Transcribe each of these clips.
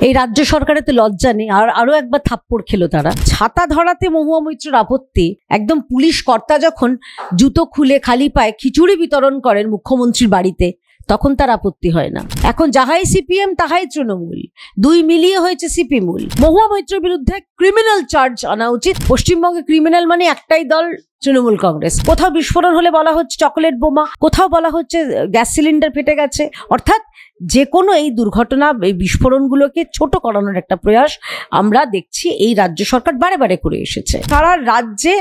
এই রাজ্য সরকারের তো লজ্জা নেই, আর আরো একবার থাপ্পড় খেলো তারা। ছাতা ধরাতে মহুয়া মৈত্রের আপত্তি, একদম পুলিশ কর্তা যখন জুতো খুলে খালি পায়ে খিচুড়ি বিতরণ করেন মুখ্যমন্ত্রীর বাড়িতে, তখন তার আপত্তি হয় না। এখন যাহাই সিপিএম তাহাই তৃণমূল, দুই মিলিয়ে হয়েছে সিপি মূল। মহুয়া মৈত্রের বিরুদ্ধে ক্রিমিনাল চার্জ আনা উচিত। পশ্চিমবঙ্গে ক্রিমিনাল মানে একটাই দল, তৃণমূল কংগ্রেস। কোথাও বিস্ফোরণ হলে বলা হচ্ছে চকলেট বোমা, কোথাও বলা হচ্ছে গ্যাস সিলিন্ডার ফেটে গেছে। অর্থাৎ যে কোনো এই দুর্ঘটনা, এই বিস্ফোরণগুলোকে ছোট করানোর একটা প্রয়াস আমরা দেখছি এই রাজ্য সরকার বারে বারে করে এসেছে। সারা রাজ্যে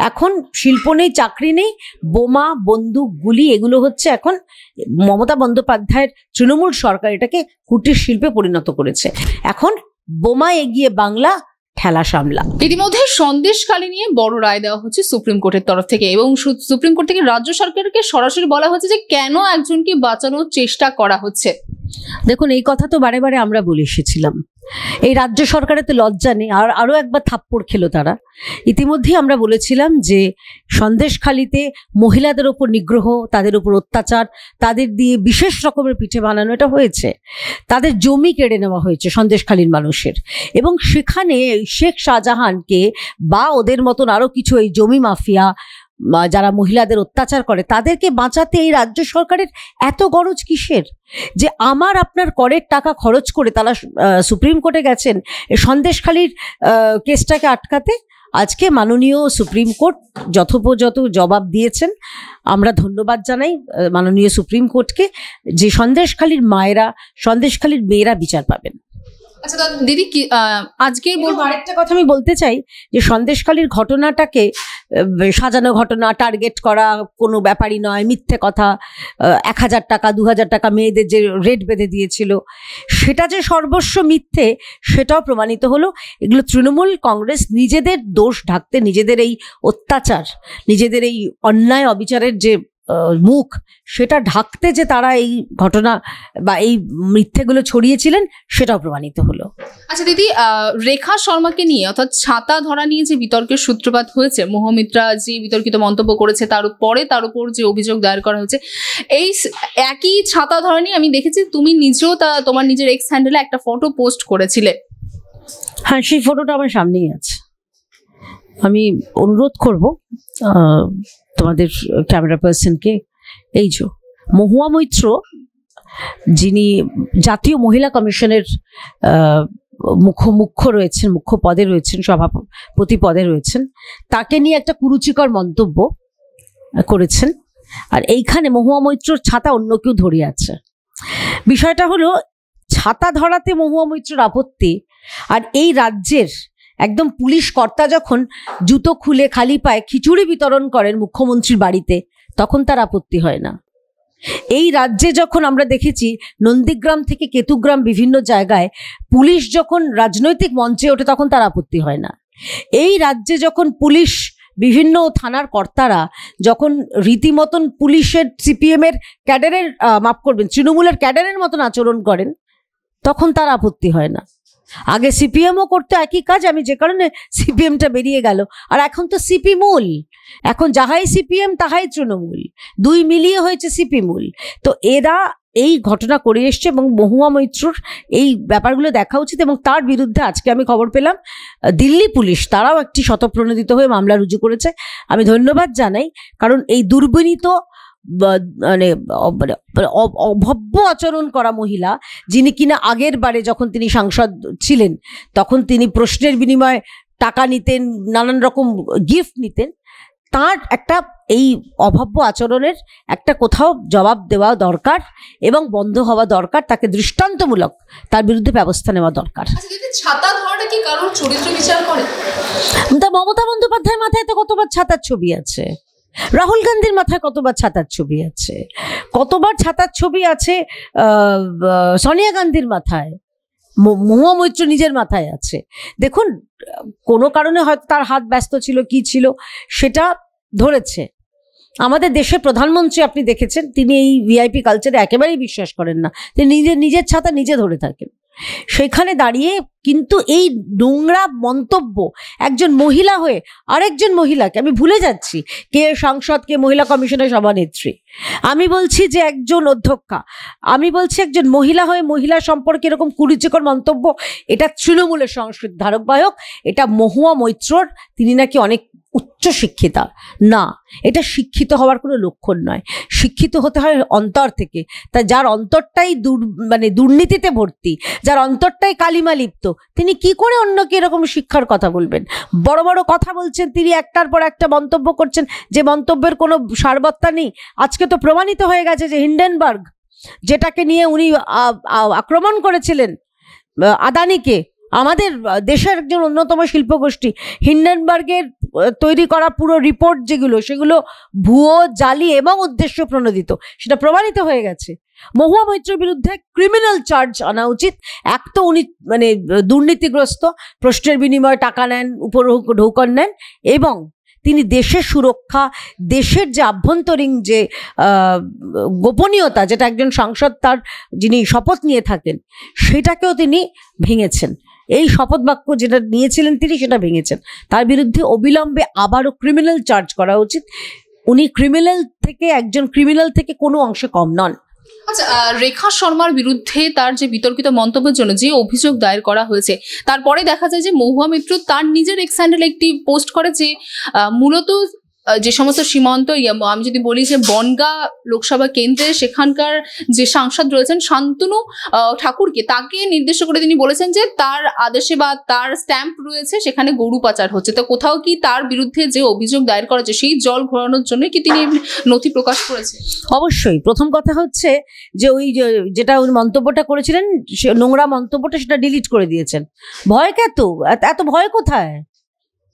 এখন শিল্প নেই, চাকরি নেই, বোমা, বন্দুক, গুলি এগুলো হচ্ছে এখন মমতা বন্দ্যোপাধ্যায়ের তৃণমূল সরকার এটাকে কুটির শিল্পে পরিণত করেছে। এখন বোমা এগিয়ে বাংলা, ঠেলা সামলা। ইতিমধ্যে সন্দেশখালী নিয়ে বড় রায় দেওয়া হচ্ছে সুপ্রিম কোর্টের তরফ থেকে, এবং সুপ্রিম কোর্ট থেকে রাজ্য সরকারকে সরাসরি বলা হচ্ছে যে কেন একজনকে বাঁচানোর চেষ্টা করা হচ্ছে। দেখুন, এই কথা তো বারে বারে আমরা বলে এসেছিলাম। এই রাজ্য সরকারের তো লজ্জা নেই, আর আরো একবার থাপ্পড় খেলো তারা। ইতিমধ্যেই আমরা বলেছিলাম যে সন্দেশখালীতে মহিলাদের ওপর নিগ্রহ, তাদের উপর অত্যাচার, তাদের দিয়ে বিশেষ রকমের পিঠে বানানো এটা হয়েছে। তাদের জমি কেড়ে নেওয়া হয়েছে সন্দেশখালীর মানুষের, এবং সেখানে শেখ শাহজাহানকে বা ওদের মতন আরো কিছু এই জমি মাফিয়া যারা মহিলাদের অত্যাচার করে তাদেরকে বাঁচাতে এই রাজ্য সরকারের এত গরজ কিসের? যে আমার আপনার করের টাকা খরচ করে তারা সুপ্রিম কোর্টে গেছেন সন্দেশখালীর কেসটাকে আটকাতে। আজকে মাননীয় সুপ্রিম কোর্ট যথোপযথ জবাব দিয়েছেন। আমরা ধন্যবাদ জানাই মাননীয় সুপ্রিম কোর্টকে যে সন্দেশখালীর মায়েরা, সন্দেশখালীর মেয়েরা বিচার পাবেন। আচ্ছা দিদি, আজকে বলবো আরেকটা কথা আমি বলতে চাই যে সন্দেশখালীর ঘটনাটাকে সাজানো ঘটনা, টার্গেট করা কোনো ব্যাপারই নয়, মিথ্যে কথা। 1000 টাকা 2000 টাকা মেয়েদের যে রেট বেঁধে দিয়েছিল সেটা যে সর্বস্ব মিথ্যে, সেটাও প্রমাণিত হলো। এগুলো তৃণমূল কংগ্রেস নিজেদের দোষ ঢাকতে, নিজেদের এই অত্যাচার, নিজেদের এই অন্যায় অবিচারের যে মুখ, সেটা ঢাকতে যে তারা এই ঘটনা বা এই মিথ্যেগুলো ছড়িয়েছিলেন সেটাও প্রমাণিত হলো। আচ্ছা দিদি, রেখা শর্মাকে নিয়ে অর্থাৎ ছাতা ধরা নিয়ে যে বিতর্কের সূত্রপাত হয়েছে, মৌমিত্রা যে বিতর্কিত মন্তব্য করেছে তার উপর যে অভিযোগ দায়ের করা হয়েছে, এই একই ছাতা ধরা নিয়ে আমি দেখেছি তুমি নিজেও তোমার নিজের এক্স হ্যান্ডেলে একটা ফটো পোস্ট করেছিলে। হ্যাঁ, সেই ফটোটা আমার সামনেই আছে। আমি অনুরোধ করব তোমাদের ক্যামেরা পার্সনকে, এই যে মহুয়া মৈত্র যিনি জাতীয় মহিলা কমিশনের মুখ্য রয়েছেন, মুখ্য পদে রয়েছেন, সভাপতি পদে রয়েছেন, তাকে নিয়ে একটা কুরুচিকর মন্তব্য করেছেন। আর এইখানে মহুয়া মৈত্রর ছাতা অন্য কেউ ধরে আছে। বিষয়টা হলো, ছাতা ধরাতে মহুয়া মৈত্রর আপত্তি, আর এই রাজ্যের একদম পুলিশ কর্তা যখন জুতো খুলে খালি পায়ে খিচুড়ি বিতরণ করেন মুখ্যমন্ত্রীর বাড়িতে, তখন তার আপত্তি হয় না। এই রাজ্যে যখন আমরা দেখেছি নন্দীগ্রাম থেকে কেতুগ্রাম বিভিন্ন জায়গায় পুলিশ যখন রাজনৈতিক মঞ্চে ওঠে, তখন তার আপত্তি হয় না। এই রাজ্যে যখন পুলিশ, বিভিন্ন থানার কর্তারা যখন রীতিমতন পুলিশের, সিপিএম এর ক্যাডারের, মাফ করবেন, তৃণমূলের ক্যাডারের মতন আচরণ করেন, তখন তার আপত্তি হয় না। আগে সিপিএমও করতো একই কাজ, আমি যে কারণে সিপিএমটা বেরিয়ে গেল। আর এখন তো সিপি মূল, এখন যাহাই সিপিএম তাহাই তৃণমূল, দুই মিলিয়ে হয়েছে সিপি মূল। তো এরা এই ঘটনা করে এসছে, এবং মহুয়া মৈত্রর এই ব্যাপারগুলো দেখা উচিত। এবং তার বিরুদ্ধে আজকে আমি খবর পেলাম দিল্লি পুলিশ তারাও একটি স্বতঃপ্রণোদিত হয়ে মামলা রুজু করেছে। আমি ধন্যবাদ জানাই, কারণ এই দুর্বিনীত মানে অভব্য আচরণ করা মহিলা, যিনি কিনা আগের বারে যখন তিনি সাংসদ ছিলেন তখন তিনি প্রশ্নের বিনিময়ে টাকা নিতেন, নানান রকম গিফট নিতেন, তার একটা এই অভব্য আচরণের একটা কোথাও জবাব দেওয়া দরকার এবং বন্ধ হওয়া দরকার। তাকে দৃষ্টান্তমূলক তার বিরুদ্ধে ব্যবস্থা নেওয়া দরকার। ছাতা ধরাটা কি কারোর চরিত্র বিচার করে? মমতা বন্দ্যোপাধ্যায়ের মাথায় তো কতবার ছাতার ছবি আছে, রাহুল গান্ধীর মাথায় কতবার ছাতার ছবি আছে, কতবার ছাতার ছবি আছে সোনিয়া গান্ধীর মাথায়, মহুয়া মৈত্র নিজের মাথায় আছে। দেখুন, কোনো কারণে হয়তো তার হাত ব্যস্ত ছিল, কি ছিল সেটা ধরেছে। আমাদের দেশের প্রধানমন্ত্রী আপনি দেখেছেন, তিনি এই ভিআইপি কালচারে একেবারেই বিশ্বাস করেন না। তিনি নিজের ছাতা নিজে ধরে থাকেন। সেখানে দাঁড়িয়ে কিন্তু এই নোংরা মন্তব্য একজন মহিলা হয়ে আরেকজন মহিলাকে, আমি ভুলে যাচ্ছি কে সাংসদ কে মহিলা কমিশনের সভানেত্রী, আমি বলছি যে একজন অধ্যক্ষা, আমি বলছি একজন মহিলা হয়ে মহিলা সম্পর্কে এরকম কুরুচিকর মন্তব্য, এটা তৃণমূলের সংস্কৃতি ধারক বাহক, এটা মহুয়া মৈত্রর, তিনি নাকি অনেক উচ্চ শিক্ষিতা। না, এটা শিক্ষিত হওয়ার কোনো লক্ষণ নয়, শিক্ষিত হতে হয় অন্তর থেকে। তা যার অন্তরটাই দুর্নীতিতে ভর্তি, যার অন্তরটাই কালিমা লিপ্ত, তিনি কি করে অন্যকে এরকম শিক্ষার কথা বলবেন? বড় বড় কথা বলছেন তিনি, একটার পর একটা মন্তব্য করছেন, যে মন্তব্যের কোনো সারবত্তা নেই। আজকে তো প্রমাণিত হয়ে গেছে যে হিন্ডেনবার্গ, যেটাকে নিয়ে উনি আক্রমণ করেছিলেন আদানিকে, আমাদের দেশের একজন অন্যতম শিল্পগোষ্ঠী, হিন্ডেনবার্গের তৈরি করা পুরো রিপোর্ট যেগুলো, সেগুলো ভুয়ো, জালি এবং উদ্দেশ্য প্রণোদিত, সেটা প্রমাণিত হয়ে গেছে। মহুয়া মৈত্রের বিরুদ্ধে ক্রিমিনাল চার্জ আনা উচিত। এক তো উনি দুর্নীতিগ্রস্ত, প্রশ্নের বিনিময়ে টাকা নেন, ঢৌকন নেন, এবং তিনি দেশের সুরক্ষা, দেশের যে আভ্যন্তরীণ যে গোপনীয়তা, যেটা একজন সাংসদ তার যিনি শপথ নিয়ে থাকেন, সেটাকেও তিনি ভেঙেছেন। এই শপথ বাক্য যেটা নিয়েছিলেন তিনি, সেটা ভেঙেছেন। তার বিরুদ্ধে অবিলম্বে আবারও ক্রিমিনাল চার্জ করা উচিত। উনি একজন ক্রিমিনাল থেকে কোনো অংশে কম নন। আচ্ছা, রেখা শর্মার বিরুদ্ধে তার যে বিতর্কিত মন্তব্যের জন্য যে অভিযোগ দায়ের করা হয়েছে, তারপরে দেখা যায় যে মহুয়া মৈত্র তার নিজের এক্স হ্যান্ডেলে একটি পোস্ট করে, যে মূলত যে সমস্ত সীমান্ত, আমি যদি বলি যে বনগাঁ লোকসভা কেন্দ্রে সেখানকার যে সাংসদ রয়েছেন শান্তনু ঠাকুরকে, তাকে নির্দেশ করে তিনি বলেছেন যে তার আদেশে বা তার স্ট্যাম্প রয়েছে সেখানে গরু পাচার হচ্ছে। তো কোথাও কি তার বিরুদ্ধে যে অভিযোগ দায়ের করা হচ্ছে সেই জল ঘোরানোর জন্য কি তিনি নথি প্রকাশ করেছে? অবশ্যই। প্রথম কথা হচ্ছে যে ওই যেটা উনি মন্তব্যটা করেছিলেন, নোংরা মন্তব্যটা, সেটা ডিলিট করে দিয়েছেন। ভয় এত ভয় কোথায়?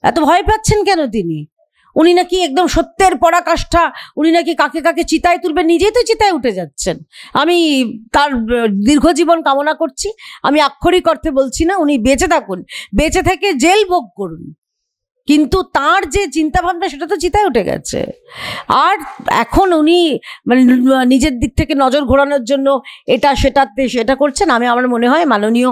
এত ভয় পাচ্ছেন কেন তিনি? উনি নাকি একদম সত্যের পরাকাষ্ঠা, উনি নাকি কাকে কাকে চিতায় তুলবেন, নিজেই তো চিতায় উঠে যাচ্ছেন। আমি তার দীর্ঘজীবন কামনা করছি, আমি আক্ষরিক অর্থে বলছি না। উনি বেঁচে থাকুন, বেঁচে থেকে জেল ভোগ করুন, কিন্তু তার যে চিন্তা ভাবনা সেটা তো চিতায় উঠে গেছে। আর এখন উনি নিজের দিক থেকে নজর ঘোরানোর জন্য সেটা করছেন। আমার মনে হয় মাননীয়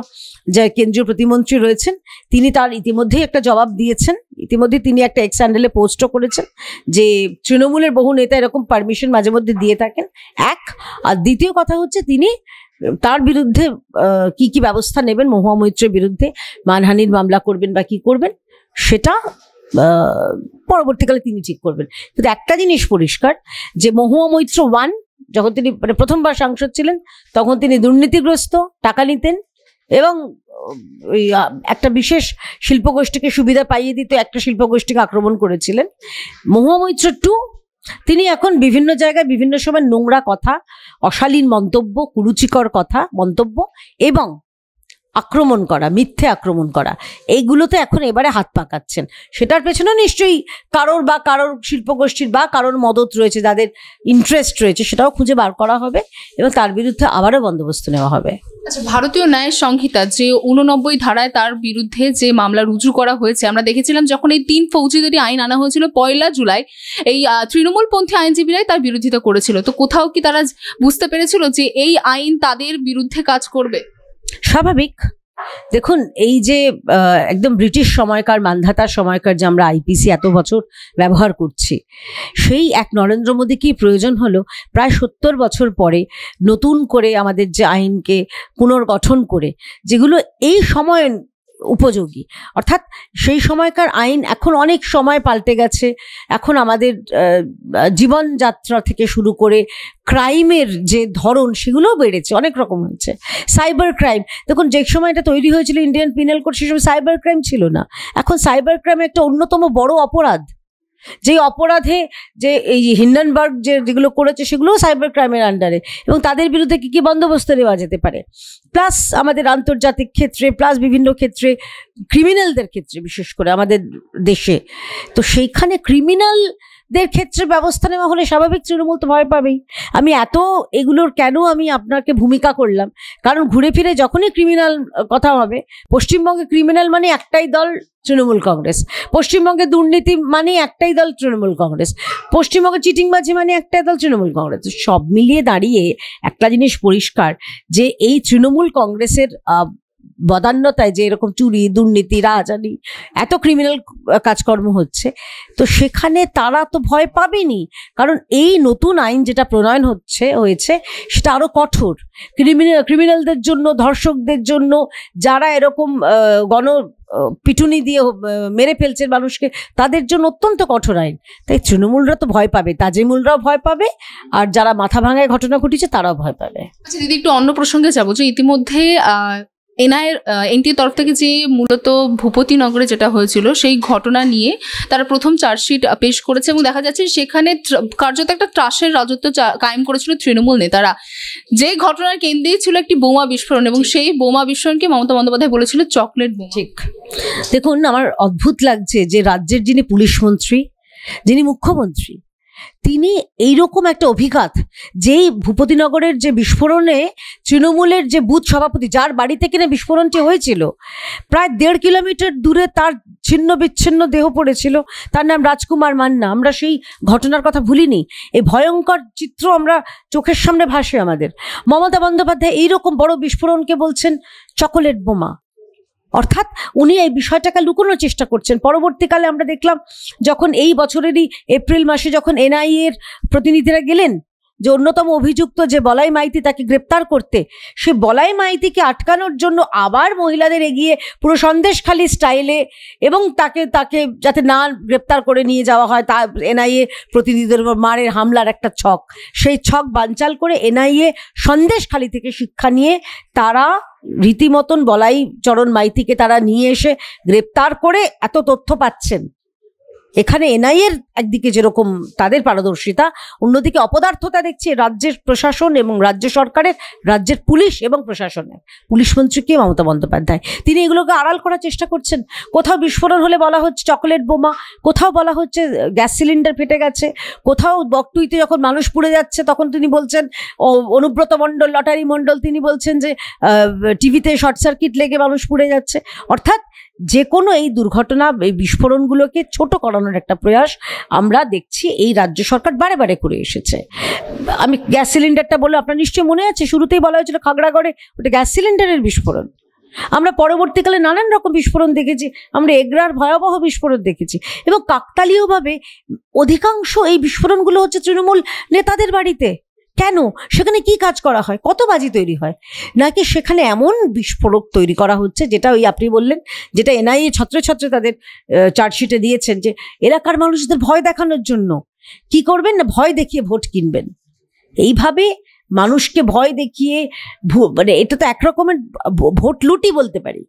যে কেন্দ্রীয় প্রতিমন্ত্রী রয়েছেন, তিনি তার ইতিমধ্যেই একটা জবাব দিয়েছেন। ইতিমধ্যে তিনি একটা এক্স হ্যান্ডেলে পোস্টও করেছেন যে তৃণমূলের বহু নেতা এরকম পারমিশন মাঝে মধ্যে দিয়ে থাকেন, এক। আর দ্বিতীয় কথা হচ্ছে তিনি তার বিরুদ্ধে কি কি ব্যবস্থা নেবেন, মহুয়া মৈত্রের বিরুদ্ধে মানহানির মামলা করবেন বা কি করবেন, সেটা পরবর্তীকালে তিনি ঠিক করবেন। কিন্তু একটা জিনিস পরিষ্কার, যে মহুয়া মৈত্র যখন তিনি প্রথমবার সাংসদ ছিলেন, তখন তিনি দুর্নীতিগ্রস্ত, টাকা নিতেন এবং একটা বিশেষ শিল্পগোষ্ঠীকে সুবিধা পাইয়ে দিতে একটা শিল্পগোষ্ঠীকে আক্রমণ করেছিলেন। মহুয়া মৈত্র তিনি এখন বিভিন্ন জায়গায় বিভিন্ন সময় নোংরা কথা, অশালীন মন্তব্য, কুরুচিকর মন্তব্য এবং আক্রমণ করা, মিথ্যে আক্রমণ করা, এইগুলোতে এখন এবারে হাত পাকাচ্ছেন। সেটার পেছনে নিশ্চয়ই কারোর শিল্পগোষ্ঠীর বা কারোর মদত রয়েছে, যাদের ইন্টারেস্ট রয়েছে, সেটাও খুঁজে বার করা হবে এবং তার বিরুদ্ধে আবারও বন্দোবস্ত নেওয়া হবে। আচ্ছা, ভারতীয় ন্যায় সংহিতা যে 89 ধারায় তার বিরুদ্ধে যে মামলা রুজু করা হয়েছে, আমরা দেখেছিলাম যখন এই 3 ফৌজদারি আইন আনা হয়েছিল 1 জুলাই, এই তৃণমূলপন্থী আইনজীবীরাই তার বিরোধিতা করেছিল। তো কোথাও কি তারা বুঝতে পেরেছিল যে এই আইন তাদের বিরুদ্ধে কাজ করবে? স্বাভাবিক। দেখুন, এই যে একদম ব্রিটিশ সময়কার, মান্ধাতার সময়কার যে আমরা আইপিসি এত বছর ব্যবহার করছি, সেই এক নরেন্দ্র মোদীকেই প্রয়োজন হলো প্রায় 70 বছর পরে নতুন করে আমাদের যে আইনকে পুনর্গঠন করে, যেগুলো এই সময় উপযোগী। অর্থাৎ সেই সময়কার আইন এখন অনেক সময় পাল্টে গেছে। এখন আমাদের জীবনযাত্রা থেকে শুরু করে ক্রাইমের যে ধরন, সেগুলোও বেড়েছে, অনেক রকম হয়েছে। সাইবার ক্রাইম, দেখুন যে সময়টা তৈরি হয়েছিল ইন্ডিয়ান পিনাল কোড, সে সময় সাইবার ক্রাইম ছিল না। এখন সাইবার ক্রাইম একটা অন্যতম বড় অপরাধ। যেই অপরাধে যে এই হিন্ডেনবার্গ যেগুলো করেছে, সেগুলোও সাইবার ক্রাইমের আন্ডারে, এবং তাদের বিরুদ্ধে কি কি বন্দোবস্ত নেওয়া যেতে পারে, প্লাস আমাদের আন্তর্জাতিক ক্ষেত্রে, প্লাস বিভিন্ন ক্ষেত্রে, ক্রিমিনালদের ক্ষেত্রে, বিশেষ করে আমাদের দেশে। তো সেইখানে ক্রিমিনালদের ক্ষেত্রে ব্যবস্থা নেওয়া হলে স্বাভাবিক তৃণমূল তো ভয় পাবেই। আমি এগুলোর কেন আমি আপনাকে ভূমিকা করলাম, কারণ ঘুরে ফিরে যখনই ক্রিমিনাল কথা হবে, পশ্চিমবঙ্গে ক্রিমিনাল মানে একটাই দল, তৃণমূল কংগ্রেস। পশ্চিমবঙ্গে দুর্নীতি মানে একটাই দল, তৃণমূল কংগ্রেস। পশ্চিমবঙ্গে চিটিংবাজি মানে একটাই দল, তৃণমূল কংগ্রেস। সব মিলিয়ে দাঁড়িয়ে একটা জিনিস পরিষ্কার, যে এই তৃণমূল কংগ্রেসের বদান্যতায় যে এরকম চুরি, দুর্নীতি, রাহাজানি, এত ক্রিমিনাল কাজকর্ম হচ্ছে, তো সেখানে তারা তো ভয় পাবেনি। কারণ এই নতুন আইন যেটা প্রণয়ন হয়েছে সেটা আরো কঠোর। ক্রিমিনালদের জন্য, ধর্ষকদের জন্য, যারা এরকম পিটুনি দিয়ে মেরে ফেলছে মানুষকে, তাদের জন্য অত্যন্ত কঠোর আইন। তাই তৃণমূলরা তো ভয় পাবে, তাজিমুলরাও ভয় পাবে, আর যারা মাথা ভাঙায় ঘটনা ঘটিছে তারাও ভয় পাবে। আচ্ছা দিদি, একটু অন্য প্রসঙ্গে যাবো, যে ইতিমধ্যে এনটির তরফ থেকে যে মূলত ভূপতিনগরে যেটা হয়েছিল সেই ঘটনা নিয়ে তারা প্রথম চার্জশিট পেশ করেছে, এবং দেখা যাচ্ছে সেখানে কার্যত একটা ত্রাসের রাজত্ব কায়েম করেছিল তৃণমূল নেতারা। যে ঘটনার কেন্দ্রেই ছিল একটি বোমা বিস্ফোরণ, এবং সেই বোমা বিস্ফোরণকে মমতা বন্দ্যোপাধ্যায় বলেছিল চকলেট বোমা। ঠিক। দেখুন, আমার অদ্ভুত লাগছে যে রাজ্যের যিনি পুলিশ মন্ত্রী, যিনি মুখ্যমন্ত্রী, তিনি এইরকম একটা অভিঘাত, যেই ভূপতিনগরের যে বিস্ফোরণে তৃণমূলের যে বুথ সভাপতি, যার বাড়িতে কিনা বিস্ফোরণটি হয়েছিল, প্রায় 1.5 কিলোমিটার দূরে তার ছিন্ন বিচ্ছিন্ন দেহ পড়েছিল, তার নাম রাজকুমার মান্না। আমরা সেই ঘটনার কথা ভুলিনি। এই ভয়ঙ্কর চিত্র আমরা চোখের সামনে ভাসে আমাদের। মমতা বন্দ্যোপাধ্যায় এইরকম বড় বিস্ফোরণকে বলছেন চকোলেট বোমা। অর্থাৎ উনি এই বিষয়টাকে লুকোনোর চেষ্টা করছেন। পরবর্তীকালে আমরা দেখলাম, যখন এই বছরেরই এপ্রিল মাসে যখন এনআইএ এর প্রতিনিধিরা গেলেন যে অন্যতম অভিযুক্ত যে বলাই মাইতি, তাকে গ্রেপ্তার করতে, সে বলাই মাইতিকে আটকানোর জন্য আবার মহিলাদের এগিয়ে পুরো সন্দেশখালী স্টাইলে, এবং তাকে যাতে না গ্রেপ্তার করে নিয়ে যাওয়া হয়, তা এনআইএ প্রতিনিধিদের উপর মারের হামলার একটা ছক, সেই ছক বানচাল করে এনআইএ সন্দেশখালী থেকে শিক্ষা নিয়ে তারা রীতিমতন বলাই চরণ মাইতিকে তারা নিয়ে এসে গ্রেপ্তার করে এত তথ্য পাচ্ছেন। এখানে এনআইএর একদিকে যেরকম তাদের পারদর্শিতা, অন্যদিকে অপদার্থতা দেখছি রাজ্যের প্রশাসন এবং রাজ্য সরকারের, রাজ্যের পুলিশ এবং প্রশাসনের। পুলিশ মন্ত্রীকে মমতা বন্দ্যোপাধ্যায়, তিনি এগুলোকে আড়াল করার চেষ্টা করছেন। কোথাও বিস্ফোরণ হলে বলা হচ্ছে চকলেট বোমা, কোথাও বলা হচ্ছে গ্যাস সিলিন্ডার ফেটে গেছে, কোথাও বকটুইতে যখন মানুষ পুড়ে যাচ্ছে তখন তিনি বলছেন, অনুব্রত মণ্ডল, লটারি মণ্ডল, তিনি বলছেন যে টিভিতে শর্ট সার্কিট লেগে মানুষ পুড়ে যাচ্ছে। অর্থাৎ যে কোনো এই দুর্ঘটনা, এই বিস্ফোরণগুলোকে ছোট করানোর একটা প্রয়াস আমরা দেখছি এই রাজ্য সরকার বারে বারে করে এসেছে। আমি গ্যাস সিলিন্ডারটা বলে, আপনার নিশ্চয়ই মনে আছে, শুরুতেই বলা হয়েছিল খাগড়াগড়ে ওটা গ্যাস সিলিন্ডারের বিস্ফোরণ। আমরা পরবর্তীকালে নানান রকম বিস্ফোরণ দেখেছি, আমরা এগরার ভয়াবহ বিস্ফোরণ দেখেছি, এবং কাকতালীয়ভাবে অধিকাংশ এই বিস্ফোরণগুলো হচ্ছে তৃণমূল নেতাদের বাড়িতে। কেন? সেখানে কি কাজ করা হয়? কত বাজি তৈরি হয়? নাকি সেখানে এমন বিস্ফোরক তৈরি করা হচ্ছে, যেটা ওই আপনি বললেন, যেটা এনআইএ ছত্রে ছত্রে তাদের চার্জশিটে দিয়েছেন, যে এলাকার মানুষদের ভয় দেখানোর জন্য কি করবেন না, ভয় দেখিয়ে ভোট কিনবেন। এইভাবে মানুষকে ভয় দেখিয়ে, মানে এটা তো একরকমের ভোট লুটি বলতে পারি।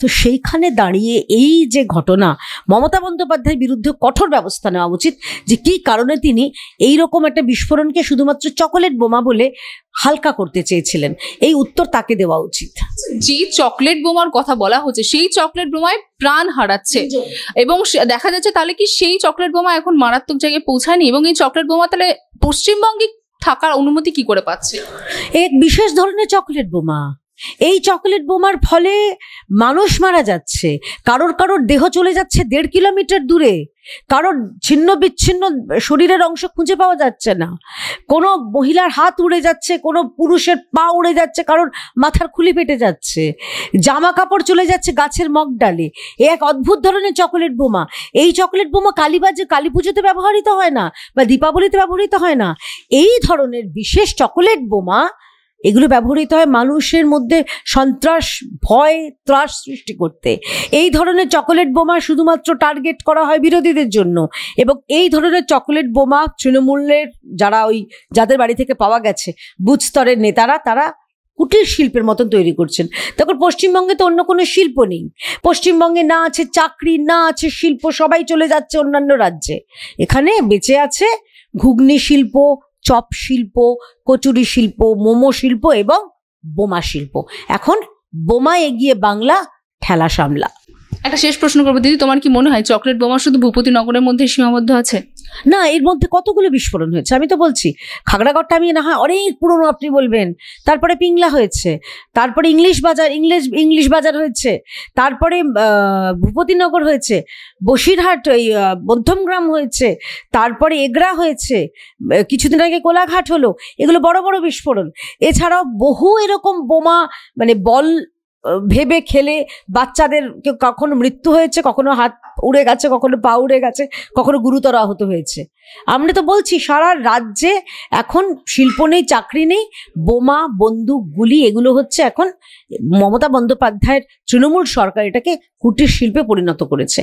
তো সেইখানে দাঁড়িয়ে এই যে ঘটনা, মমতা বন্দ্যোপাধ্যায়ের বিরুদ্ধে কঠোর ব্যবস্থা নেওয়া উচিত, যে কি কারণে তিনি এই রকম একটা বিস্ফোরণকে শুধুমাত্র চকোলেট বোমা বলে হালকা করতে চেয়েছিলেন, এই উত্তর তাকে দেওয়া উচিত। যে চকলেট বোমার কথা বলা হচ্ছে, সেই চকলেট বোমায় প্রাণ হারাচ্ছে, এবং দেখা যাচ্ছে তাহলে কি সেই চকলেট বোমা এখন মারাত্মক জায়গায় পৌঁছায়নি, এবং এই চকলেট বোমা তাহলে পশ্চিমবঙ্গে থাকার অনুমতি কি করে পাচ্ছে? এক বিশেষ ধরনের চকলেট বোমা। এই চকলেট বোমার ফলে মানুষ মারা যাচ্ছে, কারোর দেহ চলে যাচ্ছে 1.5 কিলোমিটার দূরে, কারোর ছিন্ন বিচ্ছিন্ন শরীরের অংশ খুঁজে পাওয়া যাচ্ছে না, কোনো মহিলার হাত উড়ে যাচ্ছে, কোনো পুরুষের পা উড়ে যাচ্ছে, কারোর মাথার খুলি ফেটে যাচ্ছে, জামা কাপড় চলে যাচ্ছে গাছের মগডালে। এ এক অদ্ভুত ধরনের চকলেট বোমা। এই চকলেট বোমা কালী পুজোতে ব্যবহৃত হয় না, বা দীপাবলিতে ব্যবহৃত হয় না। এই ধরনের বিশেষ চকলেট বোমা এগুলো ব্যবহৃত হয় মানুষের মধ্যে সন্ত্রাস, ভয়, ত্রাস সৃষ্টি করতে। এই ধরনের চকোলেট বোমা শুধুমাত্র টার্গেট করা হয় বিরোধীদের জন্য, এবং এই ধরনের চকোলেট বোমা তৃণমূলের যাদের বাড়ি থেকে পাওয়া গেছে বুথ স্তরের নেতারা, তারা কুটির শিল্পের মতন তৈরি করছেন। তখন পশ্চিমবঙ্গে তো অন্য কোনো শিল্প নেই, পশ্চিমবঙ্গে না আছে চাকরি, না আছে শিল্প, সবাই চলে যাচ্ছে অন্যান্য রাজ্যে। এখানে বেঁচে আছে ঘুগনি শিল্প, চপ শিল্প, কচুরি শিল্প, মোমো শিল্প এবং বোমা শিল্প। এখন বোমা এগিয়ে বাংলা ঠেলা সামলা। একটা শেষ প্রশ্ন করবো দিদি, তোমার কি মনে হয় চকলেট বোমা শুধু ভূপতিনগরের মধ্যে সীমাবদ্ধ আছে? না, এর মধ্যে কতগুলো বিস্ফোরণ হয়েছে। আমি তো বলছি খাগড়াগড়টা আমি না হয় অনেক পুরনো আপনি বলবেন, তারপরে পিংলা হয়েছে, তারপরে ইংলিশ বাজার হয়েছে, তারপরে ভূপতিনগর হয়েছে, বসিরহাট ওই মধ্যমগ্রাম হয়েছে, তারপরে এগরা হয়েছে, কিছুদিন আগে কোলাঘাট হলো। এগুলো বড় বড় বিস্ফোরণ। এছাড়াও বহু এরকম বোমা, মানে বল ভেবে খেলে বাচ্চাদের কখনো মৃত্যু হয়েছে, কখনো হাত উড়ে গেছে, কখনো পা উড়ে গেছে, কখনো গুরুতর আহত হয়েছে। আমরা তো বলছি সারা রাজ্যে এখন শিল্প নেই, চাকরি নেই, বোমা, বন্দুক, গুলি এগুলো হচ্ছে এখন মমতা বন্দ্যোপাধ্যায়ের তৃণমূল সরকার এটাকে কুটির শিল্পে পরিণত করেছে।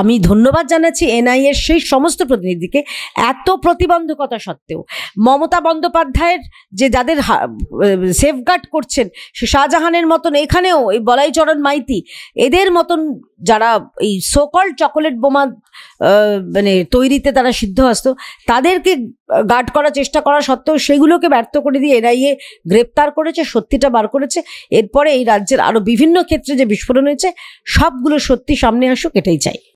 আমি ধন্যবাদ জানাচ্ছি এনআইএর সেই সমস্ত প্রতিনিধিকে, এত প্রতিবন্ধকতা সত্ত্বেও মমতা বন্দ্যোপাধ্যায়ের যে যাদের সেফগার্ড করছেন, সে শাহজাহানের মতন এখানেও এই বলাইচরণ মাইতি এদের মতন যারা এই সোকল চকোলেট বোমা মানে তৈরিতে তারা সিদ্ধহস্ত, তাদেরকে গার্ড করার চেষ্টা করা সত্ত্বেও সেগুলোকে ব্যর্থ করে দিয়ে এনআইএ গ্রেপ্তার করেছে, সত্যিটা বার করেছে। এরপরে এই রাজ্যের আরো বিভিন্ন ক্ষেত্রে যে বিস্ফোরণ হয়েছে সবগুলো সত্যি সামনে আসুক, এটাই চাই।